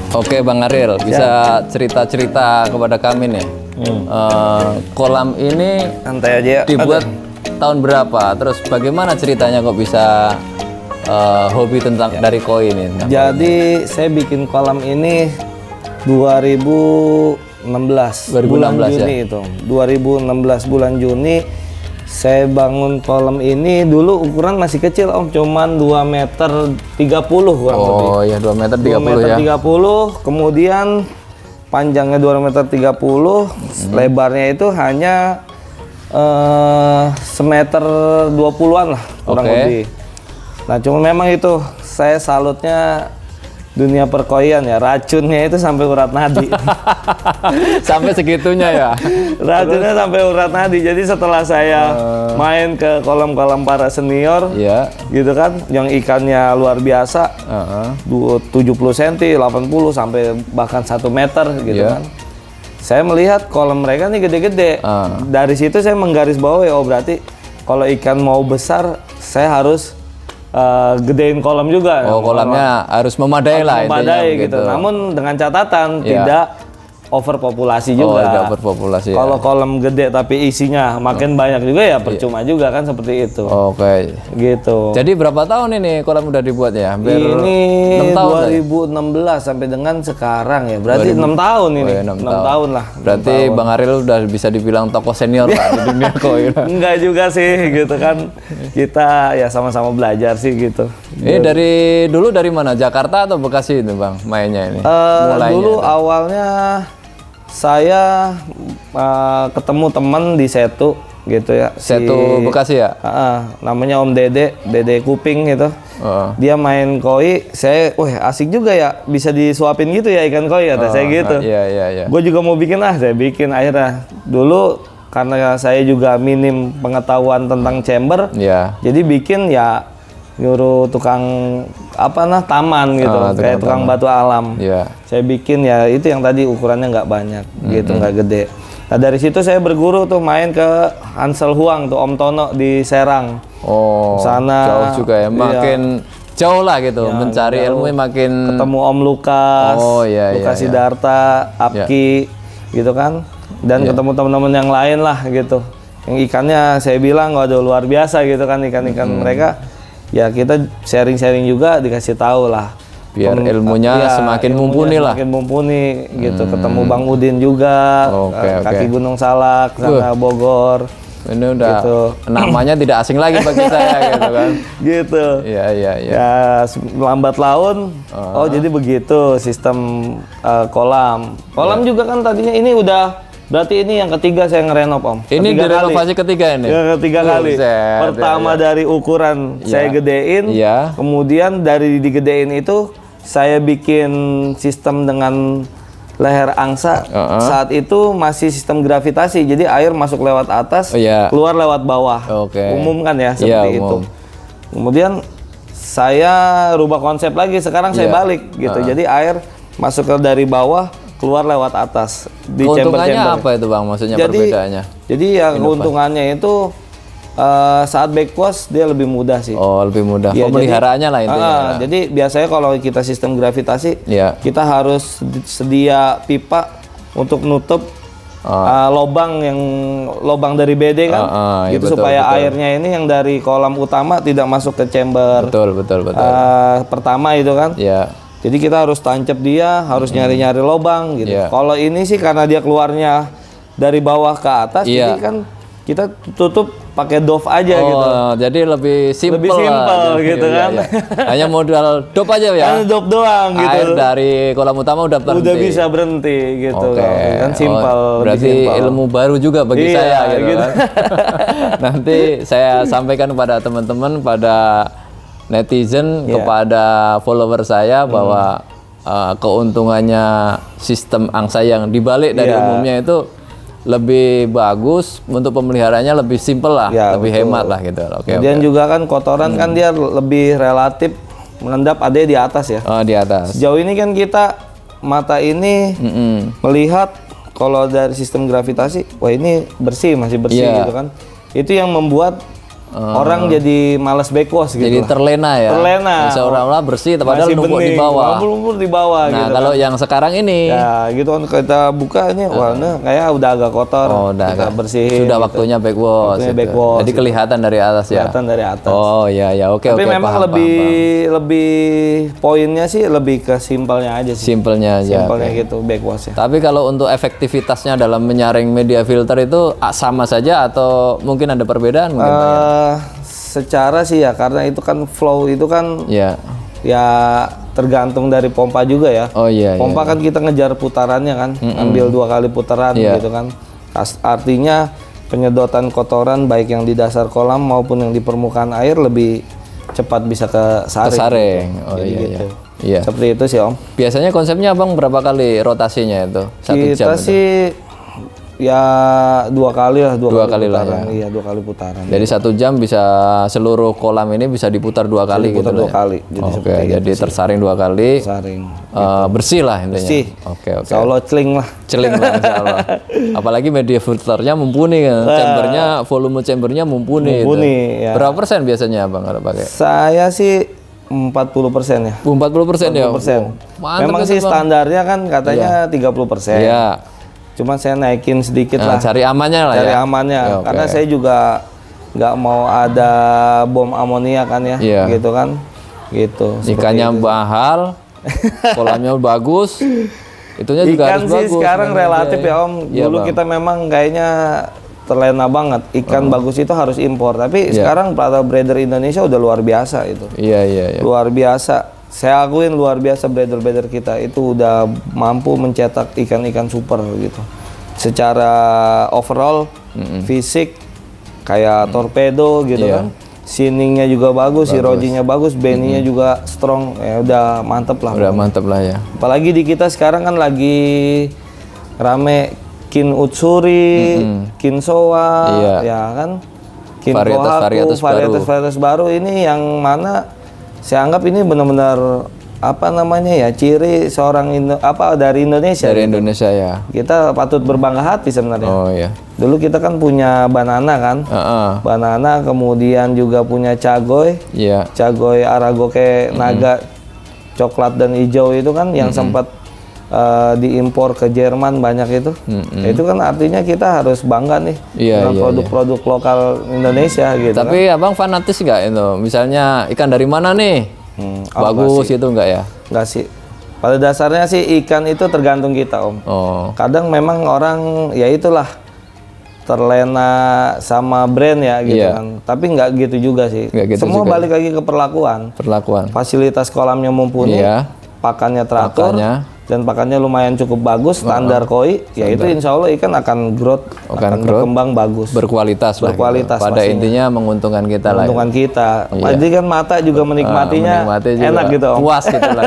Oke Bang Ariel, bisa cerita-cerita kepada kami nih. Kolam ini Santai aja ya. dibuat tahun berapa? Terus bagaimana ceritanya kok bisa hobi tentang dari koi ini? Jadi saya bikin kolam ini 2016 bulan 2016 Juni ya? itu. 2016 bulan Juni saya bangun kolam ini. Dulu ukuran masih kecil Om, cuman 2 meter 30 kurang lebih. Oh ya 2 meter 30 2 meter ya. 30, kemudian panjangnya 2 meter 30, lebarnya itu hanya semeter 20-an lah kurang Oke. lebih. Nah cuma memang itu saya salutnya dunia perkoian ya, racunnya itu sampai urat nadi. Sampai segitunya ya. Racunnya sampai urat nadi. Jadi setelah saya main ke kolam-kolam para senior, Iya. gitu kan, yang ikannya luar biasa, 70 cm, 80 sampai bahkan 1 meter gitu Iya. kan. Saya melihat kolam mereka nih gede-gede. Dari situ saya menggarisbawahi, oh berarti kalau ikan mau besar, saya harus gedein kolam juga. Oh kolamnya harus memadai lah intinya Memadai begitu. gitu. Namun dengan catatan Iya. tidak overpopulasi Oh juga. tidak berpopulasi. Kalau kolam gede tapi isinya makin banyak juga ya percuma juga kan seperti itu. Oke. Gitu. Jadi berapa tahun ini kolam udah dibuat ya? Hampir Ini 6 tahun lah ya? 2016 sampai dengan sekarang ya. Berarti 6 tahun ini. Oh, ya, 6 tahun lah. Berarti Bang Ariel udah bisa dibilang tokoh senior lah di dunia koi. Enggak juga sih gitu kan. Kita ya sama-sama belajar sih gitu. Ini dari dulu dari mana? Jakarta atau Bekasi itu Bang mainnya ini? Mulainya Dulu itu. awalnya saya ketemu teman di Setu gitu ya. Setu Bekasi ya? Namanya Om Dede, Dede Kuping gitu. Dia main koi, saya, wah asik juga ya, bisa disuapin gitu ya ikan koi kata saya gitu. Iya. Gue juga mau bikin saya bikin akhirnya. Dulu karena saya juga minim pengetahuan tentang chamber, Iya. jadi bikin ya nyuruh tukang taman gitu, kayak tukang batu alam. Iya. Saya bikin ya itu yang tadi ukurannya nggak banyak gitu, nggak gede. Nah dari situ saya berguru tuh main ke Hansel Huang tuh Om Tono di Serang. Oh. Sana, jauh juga ya. Makin jauh lah gitu. Mencari ilmu makin. Ketemu Om Lukas, Oh, iya, Lukas iya. Sidarta, Apki, gitu kan. Dan ketemu teman-teman yang lain lah gitu. Yang ikannya saya bilang waduh luar biasa gitu kan ikan-ikan mereka. Ya kita sharing-sharing juga dikasih tahu lah. Biar ilmunya semakin mumpuni lah. Semakin mumpuni gitu. Ketemu Bang Udin juga, Oke. kaki Gunung Salak, sana Bogor. Ini udah Gitu. namanya tidak asing lagi bagi saya gitu kan. Gitu. Iya. Ya lambat laun. Oh jadi begitu sistem kolam. Kolam juga kan tadinya ini udah. Berarti ini yang ketiga saya ngerenov Om. Ini direnovasi ketiga ini? Yang ketiga kali. Buset, Pertama dari ukuran saya gedein. Iya. Kemudian dari digedein itu saya bikin sistem dengan leher angsa. Saat itu masih sistem gravitasi. Jadi air masuk lewat atas, Iya. keluar lewat bawah. Oke. Umum kan ya Iya, seperti itu. umum. Kemudian saya rubah konsep lagi. Sekarang saya Iya. balik gitu. Jadi air masuk ke dari bawah, keluar lewat atas di Keuntungannya chamber-chamber. apa itu Bang? Maksudnya perbedaannya? Jadi ya keuntungannya itu saat back wash dia lebih mudah sih. Oh lebih mudah. Ya, Pemeliharaannya lah intinya. Jadi biasanya kalau kita sistem gravitasi, Iya. kita harus sedia pipa untuk nutup lobang dari BD kan, iya, gitu betul, supaya betul. airnya ini yang dari kolam utama tidak masuk ke chamber. Betul. Pertama itu kan. Iya. Jadi kita harus tancap dia, harus nyari-nyari lobang gitu. Iya. Kalau ini sih karena dia keluarnya dari bawah ke atas, Iya. jadi kan kita tutup pakai dove aja gitu. Oh, jadi lebih simpel. Lebih simpel lah. gitu Iya, kan. iya. Hanya modal dop aja ya. Kan dove doang gitu. Air dari kolam utama udah berhenti. Udah bisa berhenti gitu. Oke. Kan simpel. Oh, lebih berarti simpel. ilmu baru juga bagi Iya, saya gitu, gitu. kan. Nanti saya sampaikan kepada teman-teman, pada netizen, kepada follower saya bahwa keuntungannya sistem angsa yang dibalik dari umumnya itu lebih bagus, untuk pemeliharanya lebih simpel lah, Ya, lebih betul. hemat lah gitu. Oke. Kemudian juga kan kotoran kan dia lebih relatif mengendap ada di atas ya. Oh, di atas. Sejauh ini kan kita mata ini melihat kalau dari sistem gravitasi, wah ini bersih, masih bersih Iya. gitu kan. Itu yang membuat orang jadi malas backwash gitu. Jadi terlena ya. Terlena. Seolah-olah bersih, padahal Masih numpuk di bening, bawah. lumpur di bawah. Nah, gitu kalau yang sekarang ini, ya gitu kan kita buka ini, wah, nah, kayak udah agak kotor. udah kita agak bersihin. sudah gitu. waktunya backwash. Waktunya gitu. backwash, Jadi gitu. kelihatan dari atas ya. Kelihatan dari atas. Oh iya ya, oke Tapi oke. memang paham, lebih poinnya sih lebih ke simpelnya aja sih. simpelnya aja. Simpelnya gitu backwash ya. Tapi kalau untuk efektivitasnya dalam menyaring media filter itu sama saja atau mungkin ada perbedaan mungkin Bang, ya? Secara sih ya, karena itu kan flow itu kan Ya. ya tergantung dari pompa juga ya. Oh iya. Pompa kan kita ngejar putarannya kan, ambil 2 kali putaran gitu kan. Artinya penyedotan kotoran baik yang di dasar kolam maupun yang di permukaan air lebih cepat bisa ke saring. Kesaring. Oh Jadi iya gitu. iya. Seperti itu sih Om. Biasanya konsepnya Abang berapa kali rotasinya itu? 1 jam. Kita itu? sih ya 2 kali lah, 2 kali lah putaran. ya. Iya, 2 kali putaran. Jadi 1 jam bisa seluruh kolam ini bisa diputar 2 kali Putar gitu 2 lah ya? kali. Jadi Oke, seperti jadi tersaring 2 kali. saring. Bersih lah intinya. Bersih. Oke oke. Insya Allah celing lah. Celing lah insya Allah. Apalagi media filternya mumpuni kan. Chambernya, volume chambernya mumpuni. Mumpuni, ya. Berapa persen biasanya Abang kalau pakai? Saya sih 40% ya. 40% ya. 40%. Mantap Memang itu, sih Bang. standarnya kan katanya 30%. Iya. Cuman saya naikin sedikit Nah, lah. cari amannya lah Cari ya. amannya. Ya, oke. Karena saya juga nggak mau ada bom amonia kan ya. Iya. Gitu kan. Gitu. Ikannya mahal, kolamnya bagus. Itunya juga Ikan harus sih bagus. sekarang memang relatif dia. ya Om. Iya, Dulu Bang. kita memang kayaknya terlena banget. Ikan bagus itu harus impor. Tapi Iya. sekarang para breeder Indonesia udah luar biasa itu. Iya iya iya. Luar biasa. Saya akuin luar biasa breeder-breeder kita itu udah mampu mencetak ikan-ikan super gitu. Secara overall fisik kayak torpedo gitu Iya. kan. Siningnya juga bagus, sirojinya bagus, beninya juga strong. Ya udah mantep lah. Udah mantep lah ya. Apalagi di kita sekarang kan lagi rame kin utsuri, kin soa, Iya. ya kan? Kin Varietas-varietas kohaku, varietas baru ini yang mana saya anggap ini benar-benar apa namanya ya, ciri seorang dari Indonesia. Dari Indonesia ya. Kita patut berbangga hati sebenarnya. Oh iya. Dulu kita kan punya banana kan, Heeh. banana, kemudian juga punya cagoy, Iya. cagoy aragoke naga coklat dan hijau itu kan yang sempat diimpor ke Jerman banyak itu. Itu kan artinya kita harus bangga nih Iya, dengan iya, produk-produk lokal Indonesia gitu. Tapi Abang fanatis nggak itu? Misalnya ikan dari mana nih? Bagus itu enggak ya? Enggak sih. Pada dasarnya sih ikan itu tergantung kita Om. Oh. Kadang memang orang ya itulah terlena sama brand ya gitu Iya. kan. Tapi nggak gitu juga sih. Nggak gitu Semua juga. balik lagi ke perlakuan. Perlakuan. Fasilitas kolamnya mumpuni, Iya. pakannya teratur, Pakannya. dan pakannya lumayan cukup bagus, standar koi, ya itu insya Allah ikan akan growth, akan growth, berkembang bagus. Berkualitas lah. Berkualitas Gitu. Pada pastinya. intinya menguntungkan kita lah. Ya. Untungan kita. Jadi kan mata juga menikmatinya Menikmati juga enak gitu Om. puas gitu lah.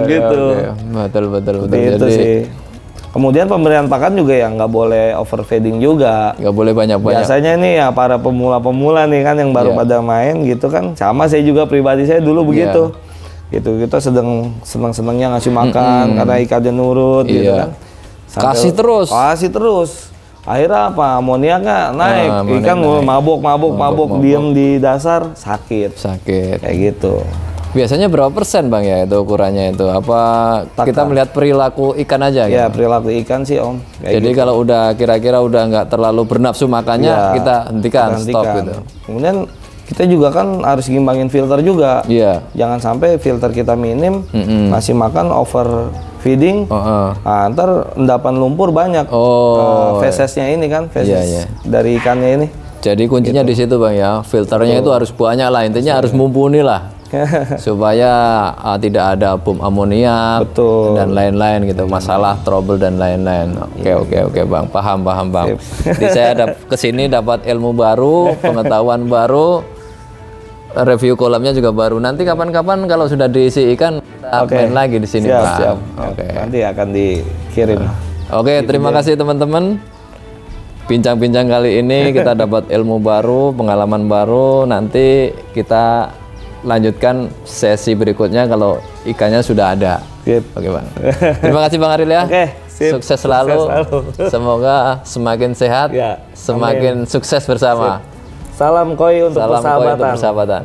Gitu. Oke. Betul betul betul. Seperti itu Jadi sih. Kemudian pemberian pakan juga yang nggak boleh overfeeding juga. nggak boleh banyak-banyak. Biasanya nih ya para pemula-pemula nih kan yang baru Iya. pada main gitu kan. Sama saya juga pribadi saya dulu begitu. Gitu kita seneng-senengnya ngasih makan karena ikannya nurut gitu Iya. kan. Kasih terus. Kasih terus. Akhirnya apa? Amoniaknya naik. amoniak Ikan naik. mabuk diem di dasar sakit. Sakit. Kayak gitu. Biasanya berapa persen Bang ya itu ukurannya itu? Apa kita melihat perilaku ikan aja gitu? Ya perilaku ikan sih Om. Kayak Jadi kalau udah kira-kira udah nggak terlalu bernafsu makannya, Iya, kita hentikan, stop hentikan. gitu. Kemudian kita juga kan harus ngimbangin filter juga. Iya. Jangan sampai filter kita minim, ngasih makan over feeding, Heeh. nah, ntar endapan lumpur banyak. Oh. Fesesnya ini kan, feses Iya, iya. dari ikannya ini. Jadi kuncinya di situ Bang ya. Filternya itu harus banyak lah. Intinya harus mumpuni lah. Supaya tidak ada bom amoniak Betul. dan lain-lain gitu, masalah trouble dan lain-lain. Oke Bang, paham Bang. Jadi saya kesini dapat ilmu baru, pengetahuan baru, review kolamnya juga baru. Nanti kapan-kapan kalau sudah diisi ikan kita main lagi di sini Bang. Siap. Oke. Nanti akan dikirim. Oke, terima kasih teman-teman. Bincang-bincang kali ini kita dapat ilmu baru, pengalaman baru. Nanti kita lanjutkan sesi berikutnya kalau ikannya sudah ada. Sip. Oke Bang. Terima kasih Bang Aril ya. Oke. Sip, sukses selalu. Semoga semakin sehat, Ya, semakin sukses bersama. Salam koi untuk Salam koi untuk persahabatan. persahabatan.